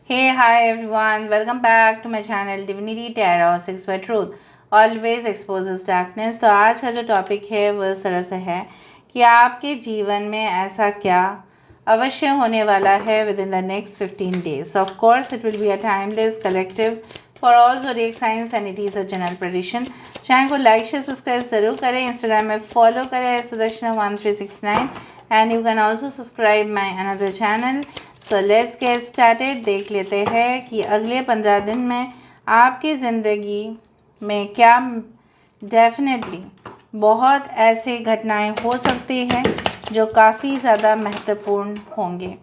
Hey, hi everyone, welcome back to my channel Divinity Tarot 6 by Truth Always Exposes Darkness। तो आज का जो topic है वो इस तरह से है कि आपके जीवन में ऐसा क्या अवश्य होने वाला है within the next 15 days। Of course it will be a timeless collective for all zodiac signs and it is a general prediction. Channel को लाइक शेयर सब्सक्राइब ज़रूर करें, इंस्टाग्राम में फॉलो करें सुदर्शना1369 and you can also subscribe my another channel. So let's get started. देख लेते हैं कि अगले 15 दिन में आपकी ज़िंदगी में क्या डेफिनेटली बहुत ऐसे घटनाएं हो सकती हैं जो काफ़ी ज़्यादा महत्वपूर्ण होंगे।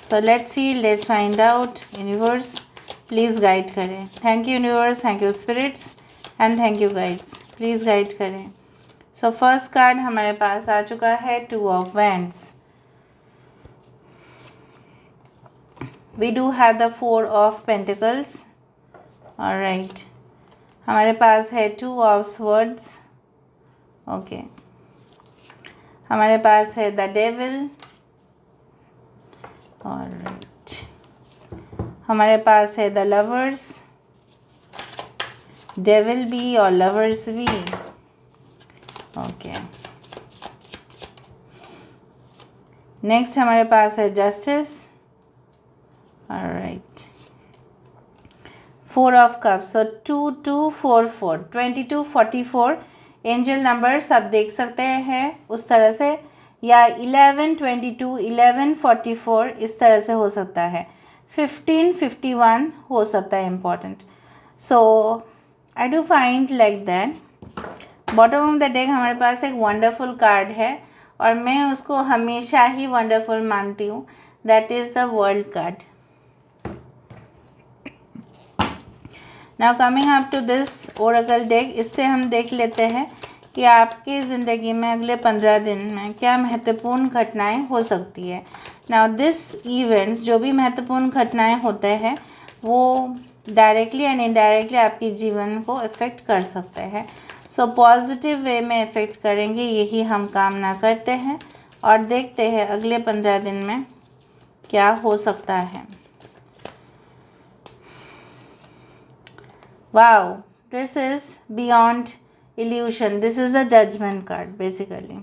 So let's see, let's find out. Universe please guide करें। Thank you universe, thank you spirits and thank you guides, please guide करें। सो फर्स्ट कार्ड हमारे पास आ चुका है 2 of Wands। We do have the 4 of Pentacles। Alright, हमारे पास है 2 of Swords। Okay, हमारे पास है the devil. Alright, हमारे पास है द लवर्स, डेविल भी और लवर्स भी। ओके, नेक्स्ट हमारे पास है justice. Alright, 4 of Cups। So 2 2 4 4 22 44 angel number सब देख सकते हैं उस तरह से, या 11 22 11 44 इस तरह से हो सकता है, 15 51 हो सकता है important. So I do find like that bottom of the deck हमारे पास एक वंडरफुल कार्ड है और मैं उसको हमेशा ही वंडरफुल मानती हूँ, that is the world card. Now coming up to this oracle deck, इससे हम देख लेते हैं कि आपकी ज़िंदगी में अगले 15 दिन में क्या महत्वपूर्ण घटनाएं हो सकती है। नाउ दिस इवेंट्स, जो भी महत्वपूर्ण घटनाएं होते हैं वो डायरेक्टली एंड इनडायरेक्टली आपके जीवन को इफ़ेक्ट कर सकते हैं। सो पॉजिटिव वे में इफ़ेक्ट करेंगे, यही हम कामना करते हैं और देखते हैं अगले 15 दिन में क्या हो सकता है। Wow, this is beyond illusion. This is the judgment card basically.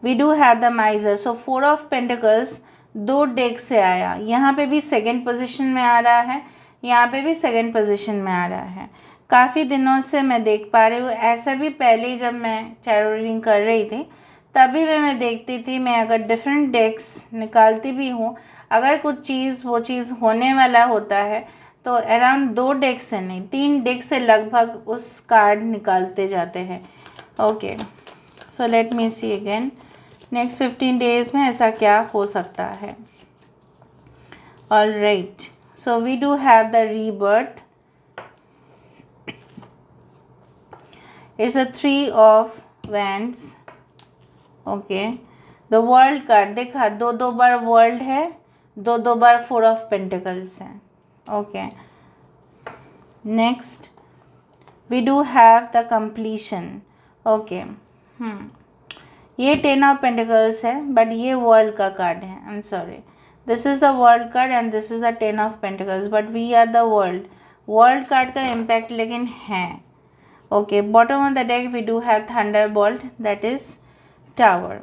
We do have the miser. So 4 of Pentacles 2 deck से आया, यहाँ पे भी सेकंड पोजीशन में आ रहा है, यहाँ पे भी सेकंड पोजीशन में आ रहा है। काफ़ी दिनों से मैं देख पा रही हूँ, ऐसा भी पहले जब मैं टैरो रीडिंग कर रही थी तभी मैं देखती थी, मैं अगर डिफरेंट डेक्स निकालती भी हूँ, अगर कुछ चीज़ वो चीज़ होने वाला होता है तो अराउंड 2 डेक से नहीं 3 डेक से लगभग उस कार्ड निकालते जाते हैं। Okay, so let me see again next 15 days में ऐसा क्या हो सकता है। Alright, so we do have the rebirth. It's a 3 of Wands। Okay, the world card देखा, 2 बार वर्ल्ड है, 2 बार 4 of Pentacles है। Okay, next we do have the completion. Okay, ये 10 of Pentacles है बट ये वर्ल्ड का कार्ड है। I am sorry, this is the world card and this is the 10 of Pentacles but we are the world card का impact लेकिन है। Okay, bottom of the deck we do have thunderbolt, that is tower.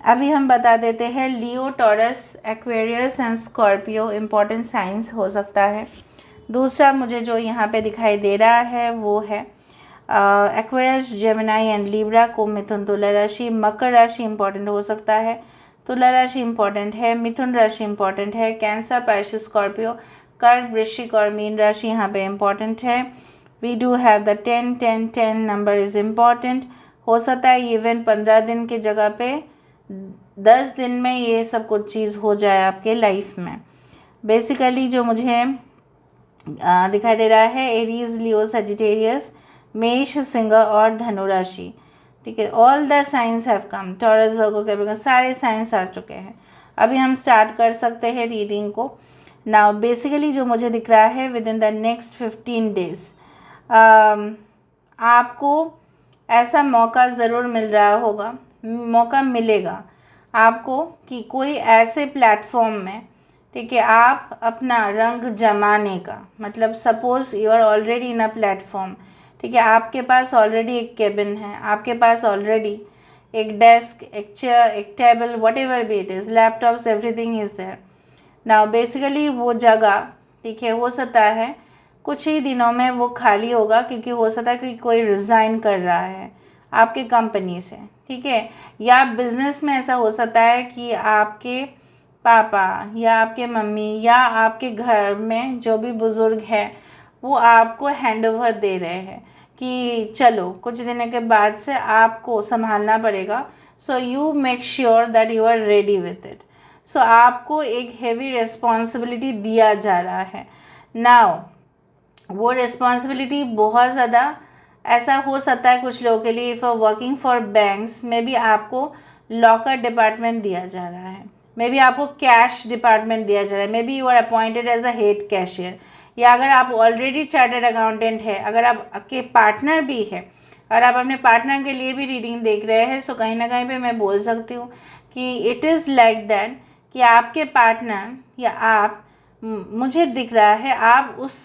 अभी हम बता देते हैं Leo, Taurus, Aquarius and Scorpio important signs हो सकता है। दूसरा मुझे जो यहाँ पे दिखाई दे रहा है वो है एक्वेरियस, जेमिनाई एंड लिब्रा को मिथुन, तुला राशि, मकर राशि इम्पॉर्टेंट हो सकता है, तुला राशि इम्पॉर्टेंट है, मिथुन राशि इम्पॉर्टेंट है, कैंसर, पाइसेस, स्कॉर्पियो, कर्क, वृश्चिक और मीन राशि यहाँ पे इम्पॉर्टेंट है। We do have the 10 10 10 number is important. हो सकता है इवेंट 15 दिन की जगह पे 10 दिन में ये सब कुछ चीज़ हो जाए आपके लाइफ में। बेसिकली जो मुझे दिखाई दे रहा है एरीज, लियो, सजिटेरियस, मेष, सिंह और धनु राशि। ठीक है, all the science have come, taurus, Virgo, Capricorn, सारे साइंस आ चुके हैं। अभी हम स्टार्ट कर सकते हैं रीडिंग को। नाउ बेसिकली जो मुझे दिख रहा है within the next 15 days आपको ऐसा मौका ज़रूर मिल रहा होगा, मौका मिलेगा आपको कि कोई ऐसे प्लेटफॉर्म में, ठीक है, आप अपना रंग जमाने का, मतलब suppose you are already in a platform, ठीक है, आपके पास ऑलरेडी एक केबिन है, आपके पास ऑलरेडी एक डेस्क, एक चेयर, एक table, whatever be it is, laptops, everything is there. Now basically वो जगह, ठीक है, हो सकता है कुछ ही दिनों में वो खाली होगा, क्योंकि हो सकता है कि कोई रिज़ाइन कर रहा है आपके कंपनी से, ठीक है, या बिज़नेस में ऐसा हो सकता है कि आपके पापा या आपके मम्मी या आपके घर में जो भी बुज़ुर्ग है वो आपको हैंडओवर दे रहे हैं कि चलो कुछ दिनों के बाद से आपको संभालना पड़ेगा, so you make sure that you are ready with it. So आपको एक हेवी रिस्पॉन्सिबिलिटी दिया जा रहा है। नाउ वो रिस्पॉन्सिबिलिटी बहुत ज़्यादा ऐसा हो सकता है कुछ लोगों के लिए, इफ़ वर्किंग फॉर बैंक्स में भी आपको लॉकर डिपार्टमेंट दिया जा रहा है, मे बी आपको कैश डिपार्टमेंट दिया जा रहा है, maybe you are appointed as a head cashier, या अगर आप ऑलरेडी चार्टर्ड अकाउंटेंट है, अगर आप आपके पार्टनर भी है और आप अपने पार्टनर के लिए भी रीडिंग देख रहे हैं, सो कहीं ना कहीं पे मैं बोल सकती हूँ कि इट इज़ लाइक दैट कि आपके पार्टनर या आप, मुझे दिख रहा है आप उस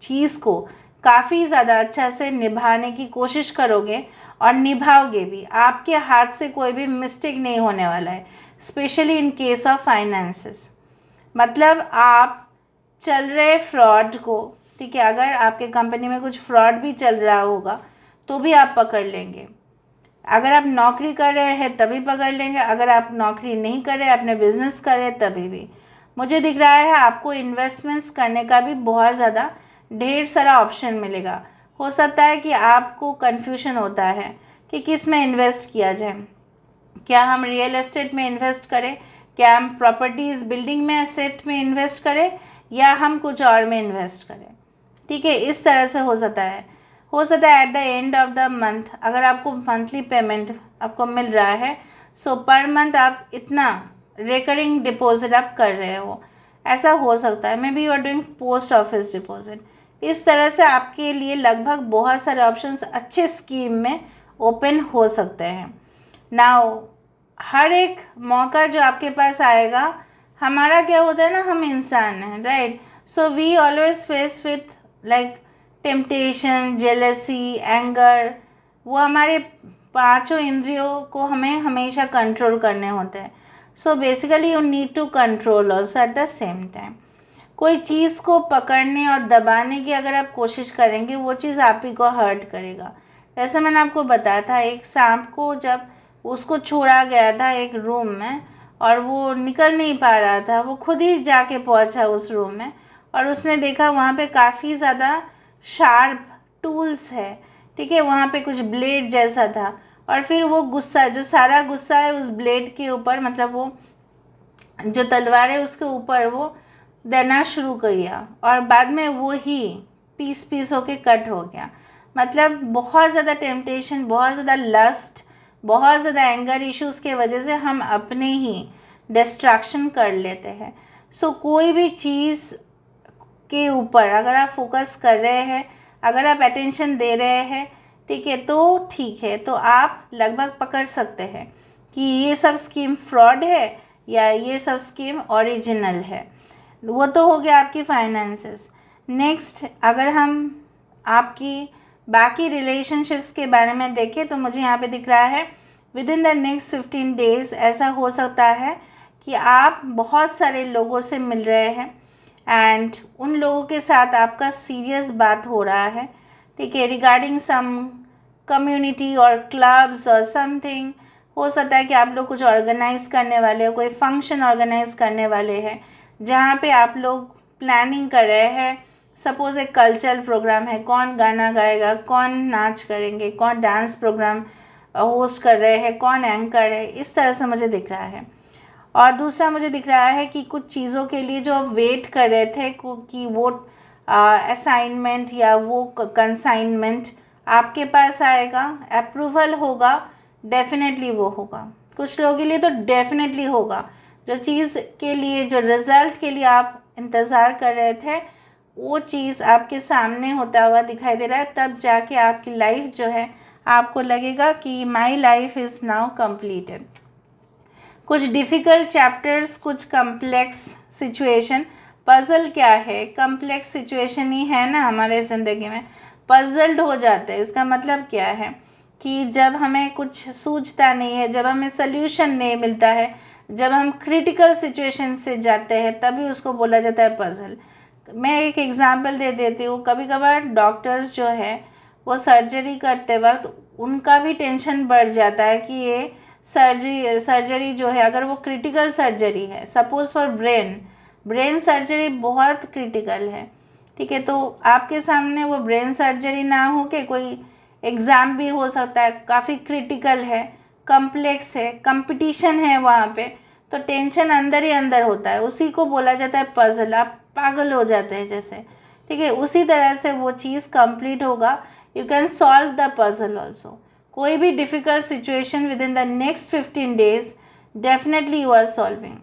चीज़ को काफ़ी ज़्यादा अच्छा से निभाने की कोशिश करोगे और निभाओगे भी। आपके हाथ से कोई भी मिस्टेक नहीं होने वाला है, specially in case of finances. मतलब आप चल रहे फ्रॉड को, ठीक है, अगर आपके कंपनी में कुछ फ्रॉड भी चल रहा होगा तो भी आप पकड़ लेंगे। अगर आप नौकरी कर रहे हैं तभी पकड़ लेंगे, अगर आप नौकरी नहीं कर रहे, अपने बिजनेस कर रहे तभी भी। मुझे दिख रहा है आपको इन्वेस्टमेंट्स करने का भी बहुत ज़्यादा ढेर सारा ऑप्शन मिलेगा। हो सकता है कि आपको कन्फ्यूजन होता है कि किस में इन्वेस्ट किया जाए, क्या हम रियल एस्टेट में इन्वेस्ट करें, क्या हम प्रॉपर्टीज़ बिल्डिंग में एसेट में इन्वेस्ट करें, या हम कुछ और में इन्वेस्ट करें, ठीक है, इस तरह से हो सकता है। हो सकता है at the end of the month अगर आपको मंथली पेमेंट आपको मिल रहा है, सो पर मंथ आप इतना रिकरिंग डिपॉजिट आप कर रहे हो, ऐसा हो सकता है। Maybe you are doing post office deposit. इस तरह से आपके लिए लगभग बहुत सारे ऑप्शंस अच्छे स्कीम में ओपन हो सकते हैं। नाउ हर एक मौका जो आपके पास आएगा, हमारा क्या होता है ना, हम इंसान हैं, right, so we always face with like temptation, jealousy, anger, वो हमारे पांचों इंद्रियों को हमें हमेशा कंट्रोल करने होते हैं। So basically you need to control also at the same time. कोई चीज़ को पकड़ने और दबाने की अगर आप कोशिश करेंगे, वो चीज़ आप ही को हर्ट करेगा। जैसे मैंने आपको बताया था, एक सांप को जब उसको छोड़ा गया था एक रूम में और वो निकल नहीं पा रहा था, वो खुद ही जाके पहुंचा उस रूम में और उसने देखा वहाँ पे काफ़ी ज़्यादा शार्प टूल्स है, ठीक है, वहाँ पे कुछ ब्लेड जैसा था, और फिर वो गुस्सा, जो सारा गुस्सा है उस ब्लेड के ऊपर, मतलब वो जो तलवार है उसके ऊपर वो देना शुरू किया और बाद में वो ही पीस पीस होके कट हो गया। मतलब बहुत ज़्यादा टेम्पटेशन, बहुत ज़्यादा लस्ट, बहुत ज़्यादा एंगर इश्यूज़ के वजह से हम अपने ही डिस्ट्रैक्शन कर लेते हैं। सो कोई भी चीज़ के ऊपर अगर आप फोकस कर रहे हैं, अगर आप अटेंशन दे रहे हैं, ठीक है, तो ठीक है, तो आप लगभग पकड़ सकते हैं कि ये सब स्कीम फ्रॉड है या ये सब स्कीम ओरिजिनल है। वो तो हो गया आपकी फाइनेंसेस। नेक्स्ट अगर हम आपकी बाकी रिलेशनशिप्स के बारे में देखें तो मुझे यहाँ पे दिख रहा है within the next 15 days ऐसा हो सकता है कि आप बहुत सारे लोगों से मिल रहे हैं एंड उन लोगों के साथ आपका सीरियस बात हो रहा है, ठीक है, रिगार्डिंग सम कम्युनिटी और क्लब्स और समथिंग। हो सकता है कि आप लोग कुछ ऑर्गेनाइज करने वाले हो, कोई फंक्शन ऑर्गेनाइज करने वाले हैं जहाँ पे आप लोग प्लानिंग कर रहे हैं। सपोज़ एक कल्चरल प्रोग्राम है, कौन गाना गाएगा, कौन नाच करेंगे, कौन डांस प्रोग्राम होस्ट कर रहे हैं, कौन एंकर है, इस तरह से मुझे दिख रहा है। और दूसरा मुझे दिख रहा है कि कुछ चीज़ों के लिए जो आप वेट कर रहे थे कि वो असाइनमेंट या वो कंसाइनमेंट आपके पास आएगा, अप्रूवल होगा, डेफिनेटली वो होगा। कुछ लोगों के लिए तो डेफिनेटली होगा। जो चीज़ के लिए, जो रिज़ल्ट के लिए आप इंतज़ार कर रहे थे, वो चीज़ आपके सामने होता हुआ दिखाई दे रहा है, तब जाके आपकी लाइफ जो है आपको लगेगा कि my life is now completed. कुछ डिफ़िकल्ट चैप्टर्स, कुछ कम्प्लेक्स सिचुएशन। पज़ल क्या है? कम्प्लेक्स सिचुएशन ही है ना हमारे ज़िंदगी में, पज़ल्ड हो जाते हैं। इसका मतलब क्या है कि जब हमें कुछ सूझता नहीं है, जब हमें सल्यूशन नहीं मिलता है, जब हम क्रिटिकल सिचुएशन से जाते हैं, तभी उसको बोला जाता है पज़ल। मैं एक एग्ज़ाम्पल दे देती हूँ। कभी कभार डॉक्टर्स जो है वो सर्जरी करते वक्त उनका भी टेंशन बढ़ जाता है कि ये सर्जरी जो है, अगर वो क्रिटिकल सर्जरी है, सपोज़ फॉर ब्रेन सर्जरी बहुत क्रिटिकल है, ठीक है, तो आपके सामने वो ब्रेन सर्जरी ना हो के कोई एग्ज़ाम भी हो सकता है, काफ़ी क्रिटिकल है, कम्प्लेक्स है, कंपटीशन है वहाँ पे, तो टेंशन अंदर ही अंदर होता है। उसी को बोला जाता है पज़ल। आप पागल हो जाते हैं जैसे, ठीक है, उसी तरह से वो चीज़ कंप्लीट होगा। You can solve the puzzle also. कोई भी difficult situation within the next 15 days definitely you are solving.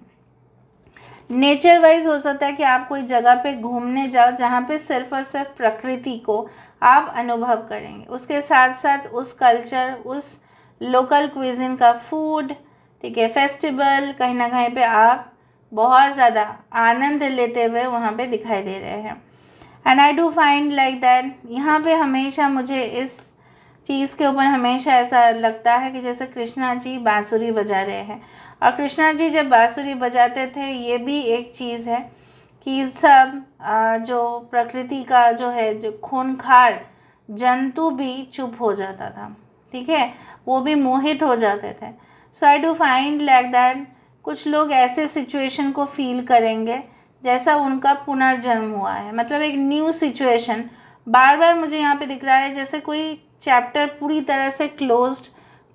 Nature wise हो सकता है कि आप कोई जगह पे घूमने जाओ जहाँ पे सिर्फ और सिर्फ प्रकृति को आप अनुभव करेंगे, उसके साथ साथ उस कल्चर, उस लोकल क्विज़िन का फूड, ठीक है, फेस्टिवल, कहीं ना कहीं पे आप बहुत ज़्यादा आनंद लेते हुए वहाँ पे दिखाई दे रहे हैं। And I do find like that यहाँ पे हमेशा मुझे इस चीज़ के ऊपर हमेशा ऐसा लगता है कि जैसे कृष्णा जी बांसुरी बजा रहे हैं, और कृष्णा जी जब बांसुरी बजाते थे, ये भी एक चीज़ है कि सब जो प्रकृति का जो है, जो खूंखार जंतु भी चुप हो जाता था, ठीक है, वो भी मोहित हो जाते थे। So I do find like that कुछ लोग ऐसे सिचुएशन को फील करेंगे जैसा उनका पुनर्जन्म हुआ है, मतलब एक न्यू सिचुएशन। बार बार मुझे यहाँ पे दिख रहा है जैसे कोई चैप्टर पूरी तरह से क्लोज्ड,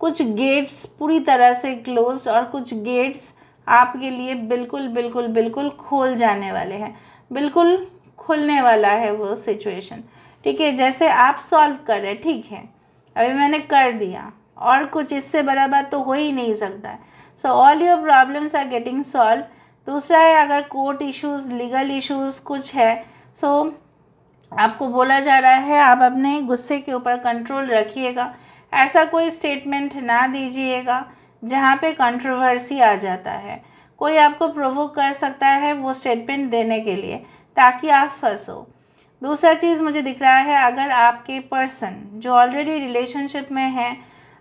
कुछ गेट्स पूरी तरह से क्लोज्ड, और कुछ गेट्स आपके लिए बिल्कुल बिल्कुल बिल्कुल खोल जाने वाले हैं, बिल्कुल खुलने वाला है वो सिचुएशन, ठीक है। जैसे आप सॉल्व कर रहे, ठीक है, अभी मैंने कर दिया, और कुछ इससे बड़ा बात तो हो ही नहीं सकता है। So all your problems are getting solve. दूसरा है, अगर कोर्ट इश्यूज़, लीगल इश्यूज़ कुछ है, सो आपको बोला जा रहा है आप अपने गुस्से के ऊपर कंट्रोल रखिएगा। ऐसा कोई स्टेटमेंट ना दीजिएगा जहाँ पे कंट्रोवर्सी आ जाता है। कोई आपको प्रोवोक कर सकता है वो स्टेटमेंट देने के लिए, ताकि आप फंसो। दूसरा चीज़ मुझे दिख रहा है, अगर आपके पर्सन जो ऑलरेडी रिलेशनशिप में है,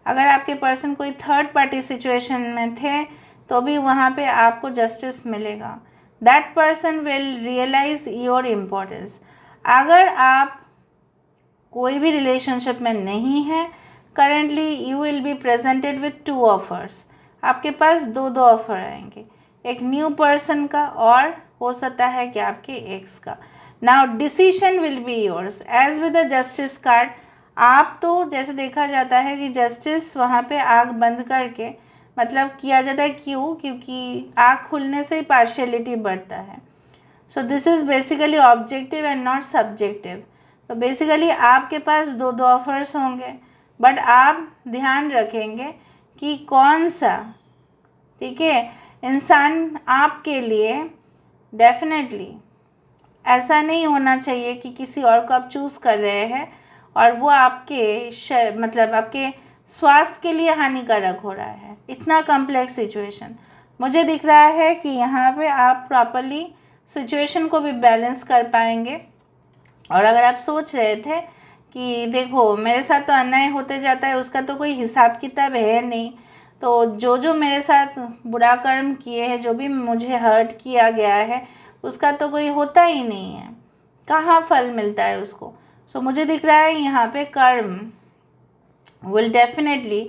अगर आपके पर्सन कोई थर्ड पार्टी सिचुएशन में थे, तो भी वहाँ पे आपको जस्टिस मिलेगा। That person will realize your importance. अगर आप कोई भी रिलेशनशिप में नहीं है currently, you will be presented with 2 offers. आपके पास दो ऑफ़र आएंगे, एक न्यू पर्सन का और हो सकता है कि आपके एक्स का। Now decision will be yours as with the justice card. आप तो जैसे देखा जाता है कि जस्टिस वहाँ पे आँख बंद करके मतलब किया जाता है, क्यों? क्योंकि आँख खुलने से ही पार्शियलिटी बढ़ता है। So this is basically objective and not subjective. तो बेसिकली आपके पास दो ऑफर्स होंगे, बट आप ध्यान रखेंगे कि कौन सा, ठीक है, इंसान आपके लिए डेफिनेटली ऐसा नहीं होना चाहिए कि किसी और को आप चूज़ कर रहे हैं और वो आपके मतलब आपके स्वास्थ्य के लिए हानिकारक हो रहा है। इतना कम्प्लेक्स सिचुएशन मुझे दिख रहा है कि यहाँ पे आप प्रॉपरली सिचुएशन को भी बैलेंस कर पाएंगे। और अगर आप सोच रहे थे कि देखो मेरे साथ तो अन्याय होते जाता है, उसका तो कोई हिसाब किताब है नहीं, तो जो मेरे साथ बुरा कर्म किए हैं, जो भी मुझे हर्ट किया गया है, उसका तो कोई होता ही नहीं है, कहाँ फल मिलता है उसको। सो मुझे दिख रहा है यहाँ पे karma will definitely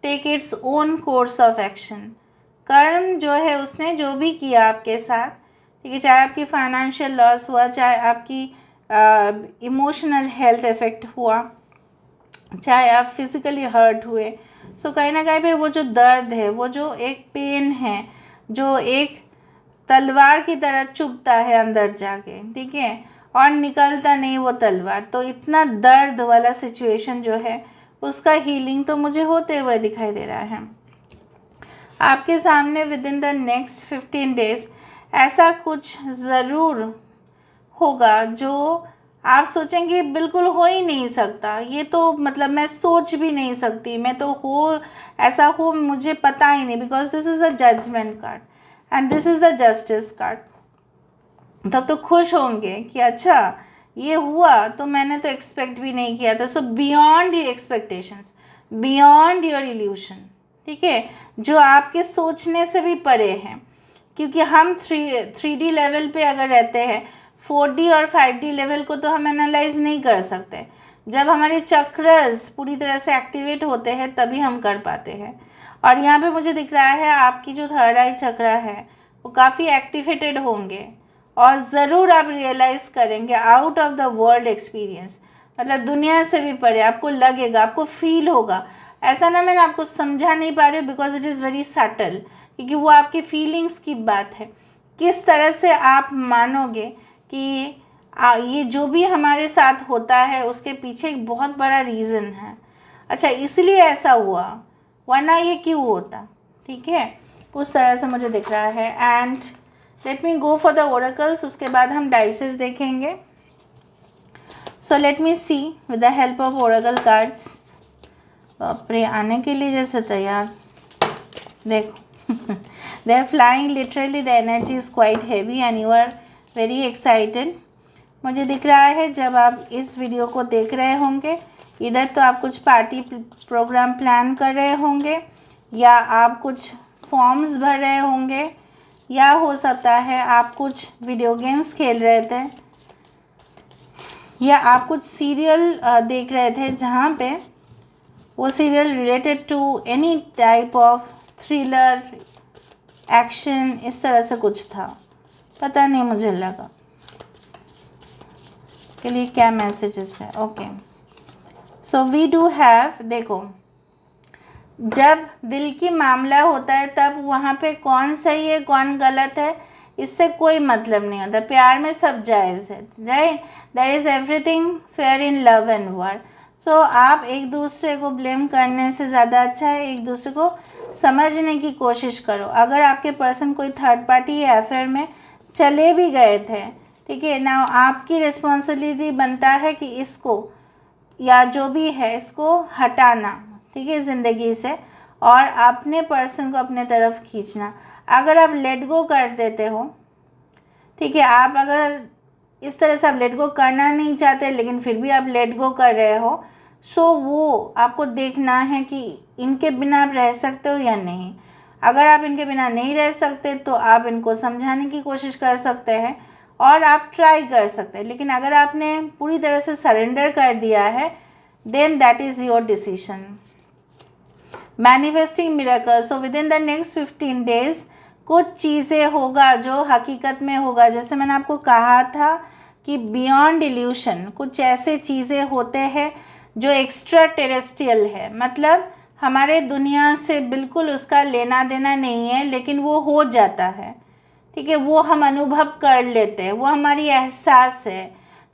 take its own course of action. कर्म जो है उसने जो भी किया आपके साथ, ठीक है, चाहे आपकी फाइनेंशियल लॉस हुआ, चाहे आपकी इमोशनल हेल्थ इफेक्ट हुआ, चाहे आप फिज़िकली हर्ट हुए, सो कहीं ना कहीं पे वो जो दर्द है, वो जो एक पेन है, जो एक तलवार की तरह चुभता है अंदर जाके, ठीक है, और निकलता नहीं वो तलवार, तो इतना दर्द वाला सिचुएशन जो है उसका हीलिंग तो मुझे होते हुए दिखाई दे रहा है आपके सामने। With in the next 15 days ऐसा कुछ ज़रूर होगा जो आप सोचेंगे बिल्कुल हो ही नहीं सकता, ये तो मतलब मैं सोच भी नहीं सकती, मैं तो हो ऐसा हो मुझे पता ही नहीं, because this is a judgement card and this is the justice card. तब तो खुश होंगे कि अच्छा ये हुआ तो मैंने तो एक्सपेक्ट भी नहीं किया था। सो beyond your expectations, beyond your evolution, ठीक है, जो आपके सोचने से भी परे हैं। क्योंकि हम 3D लेवल पे अगर रहते हैं, 4D और 5D लेवल को तो हम एनालाइज नहीं कर सकते। जब हमारे चक्रस पूरी तरह से एक्टिवेट होते हैं तभी हम कर पाते हैं। और यहाँ पे मुझे दिख रहा है आपकी जो थर्ड आई चक्र है वो काफ़ी एक्टिवेटेड होंगे और ज़रूर आप रियलाइज़ करेंगे out of the world experience, मतलब दुनिया से भी परे आपको लगेगा, आपको फील होगा। ऐसा ना मैंने आपको समझा नहीं पा रही हूँ because it is very subtle, क्योंकि वो आपकी फीलिंग्स की बात है। किस तरह से आप मानोगे कि ये जो भी हमारे साथ होता है उसके पीछे एक बहुत बड़ा रीज़न है। अच्छा इसलिए ऐसा हुआ, वरना ये क्यों होता, ठीक है, उस तरह से मुझे दिख रहा है। And let me go for the oracles, उसके बाद हम डाइसेस देखेंगे। So let me see with the help of oracle cards. बापरे आने के लिए जैसे तैयार, देखो they are flying literally, the energy is quite heavy and you are very excited. मुझे दिख रहा है जब आप इस वीडियो को देख रहे होंगे, इधर तो आप कुछ पार्टी प्रोग्राम प्लान कर रहे होंगे, या आप कुछ फॉर्म्स भर रहे होंगे, या हो सकता है आप कुछ वीडियो गेम्स खेल रहे थे, या आप कुछ सीरियल देख रहे थे जहाँ पे वो serial related to any type of thriller action, इस तरह से कुछ था, पता नहीं, मुझे लगा के लिए क्या मैसेजेस है। Okay so we do have, देखो जब दिल की मामला होता है तब वहाँ पे कौन सही है कौन गलत है इससे कोई मतलब नहीं होता। प्यार में सब जायज़ है, right, there is everything fair in love and war. तो आप एक दूसरे को ब्लेम करने से ज़्यादा अच्छा है एक दूसरे को समझने की कोशिश करो। अगर आपके पर्सन कोई थर्ड पार्टी या अफेयर में चले भी गए थे, ठीक है ना, आपकी रिस्पॉन्सिबिलिटी बनता है कि इसको या जो भी है इसको हटाना, ठीक है, ज़िंदगी से, और अपने पर्सन को अपने तरफ खींचना। अगर आप लेट गो कर देते हो, ठीक है, आप अगर इस तरह से आप लेट गो करना नहीं चाहते लेकिन फिर भी आप लेट गो कर रहे हो, सो वो आपको देखना है कि इनके बिना आप रह सकते हो या नहीं। अगर आप इनके बिना नहीं रह सकते तो आप इनको समझाने की कोशिश कर सकते हैं और आप ट्राई कर सकते हैं, लेकिन अगर आपने पूरी तरह से सरेंडर कर दिया है then that is your decision. Manifesting miracle, so within the next 15 days कुछ चीज़ें होगा जो हकीकत में होगा। जैसे मैंने आपको कहा था कि बियॉन्ड इल्यूशन, कुछ ऐसे चीज़ें होते हैं जो एक्स्ट्रा टेरेस्ट्रियल है, मतलब हमारे दुनिया से बिल्कुल उसका लेना देना नहीं है, लेकिन वो हो जाता है, ठीक है, वो हम अनुभव कर लेते हैं, वो हमारी एहसास है।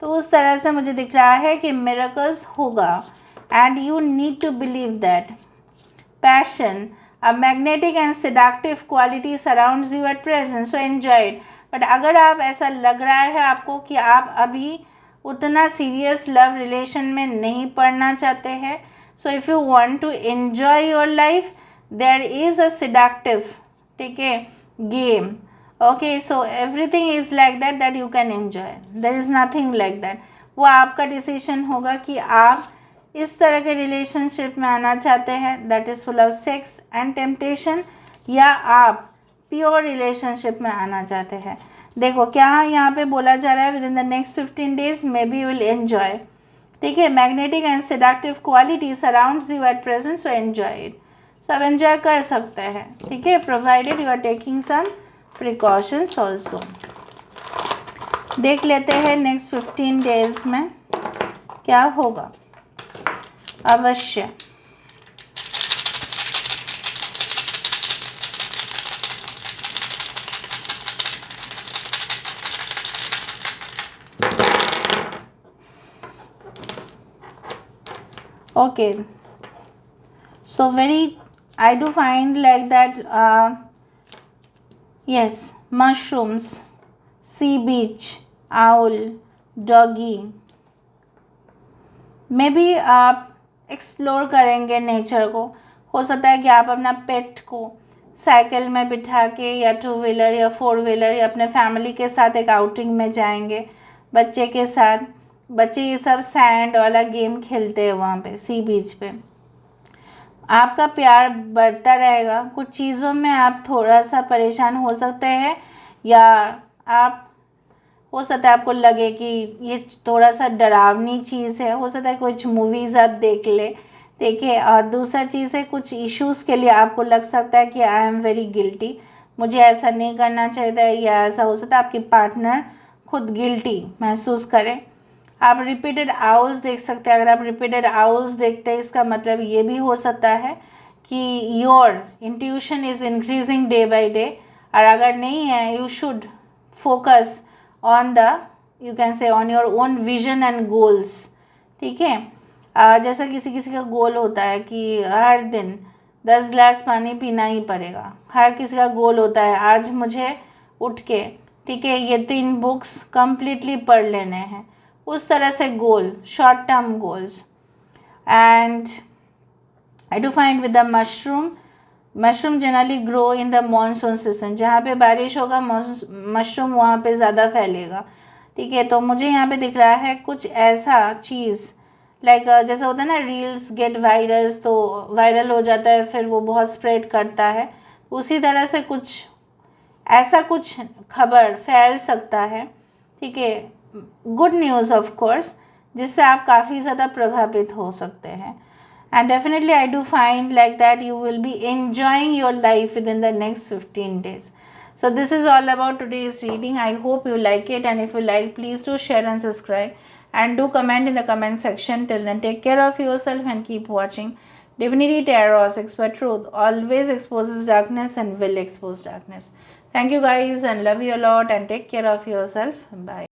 तो उस तरह से मुझे दिख रहा है कि मिरेकल्स होगा and you need to believe that. Passion, a magnetic and seductive quality surrounds you at present, so enjoy it। But अगर आप ऐसा लग रहा है आपको कि आप अभी उतना सीरियस लव रिलेशन में नहीं पड़ना चाहते हैं, so if you want to enjoy your life there is a seductive, ठीक है, game, okay, so everything is like that that you can enjoy, there is nothing like that. वो आपका decision होगा कि आप इस तरह के रिलेशनशिप में आना चाहते हैं that is full of sex and temptation, या आप प्योर रिलेशनशिप में आना चाहते हैं। देखो क्या यहाँ पे बोला जा रहा है, within the next 15 days maybe you will enjoy, ठीक है, magnetic and seductive quality surrounds you at present, so enjoy it. सब एन्जॉय कर सकते हैं, ठीक है, provided you are taking some precautions also. देख लेते हैं नेक्स्ट 15 डेज में क्या होगा। अवश्य okay, so very I do find like that yes, mushrooms, sea beach, owl, doggy, में भी आप एक्सप्लोर करेंगे नेचर को। हो सकता है कि आप अपना पेट को साइकिल में बिठा के या 2 व्हीलर या 4 व्हीलर या अपने फैमिली के साथ एक आउटिंग में जाएंगे बच्चे के साथ। बच्चे ये सब सैंड वाला गेम खेलते हैं वहाँ पे सी बीच पे। आपका प्यार बढ़ता रहेगा। कुछ चीज़ों में आप थोड़ा सा परेशान हो सकते हैं, या आप हो सकता है आपको लगे कि ये थोड़ा सा डरावनी चीज़ है। हो सकता है कुछ मूवीज़ आप देखें। और दूसरा चीज़ है, कुछ इश्यूज़ के लिए आपको लग सकता है कि आई एम वेरी गिल्टी, मुझे ऐसा नहीं करना चाहिए था, या ऐसा हो सकता है आपकी पार्टनर खुद गिल्टी महसूस करें। आप रिपीटेड आवर्स देख सकते हैं। अगर आप रिपीटेड आवर्स देखते हैं, इसका मतलब ये भी हो सकता है कि your intuition is increasing day by day. और अगर नहीं है, you should focus on the, you can say on your own vision and goals. ठीक है, जैसा किसी किसी का गोल होता है कि हर दिन 10 ग्लास पानी पीना ही पड़ेगा। हर किसी का गोल होता है आज मुझे उठ के, ठीक है, ये 3 बुक्स कंप्लीटली पढ़ लेने हैं। उस तरह से goal, short term goals. And I do find with the mushroom generally grow in the monsoon season. जहाँ पे बारिश होगा मशरूम वहाँ पे ज़्यादा फैलेगा। ठीक है, तो मुझे यहाँ पे दिख रहा है कुछ ऐसा चीज़ लाइक जैसा होता है ना, रील्स गेट वायरल्स, तो वायरल हो जाता है, फिर वो बहुत स्प्रेड करता है। उसी तरह से कुछ ऐसा कुछ खबर फैल सकता है। ठीक है, गुड न्यूज़ ऑफ कोर्स, जिससे आप काफ़ी ज़्यादा प्रभावित हो सकते हैं। And definitely I do find like that you will B enjoying your life with in the next 15 days. So this is all about today's reading. I hope you like it, and if you like, please do share and subscribe, and do comment in the comment section. Till then, take care of yourself and keep watching Divinity Tarot 6 by Truth. Always exposes darkness and will expose darkness. Thank you guys, and love you a lot, and take care of yourself. Bye.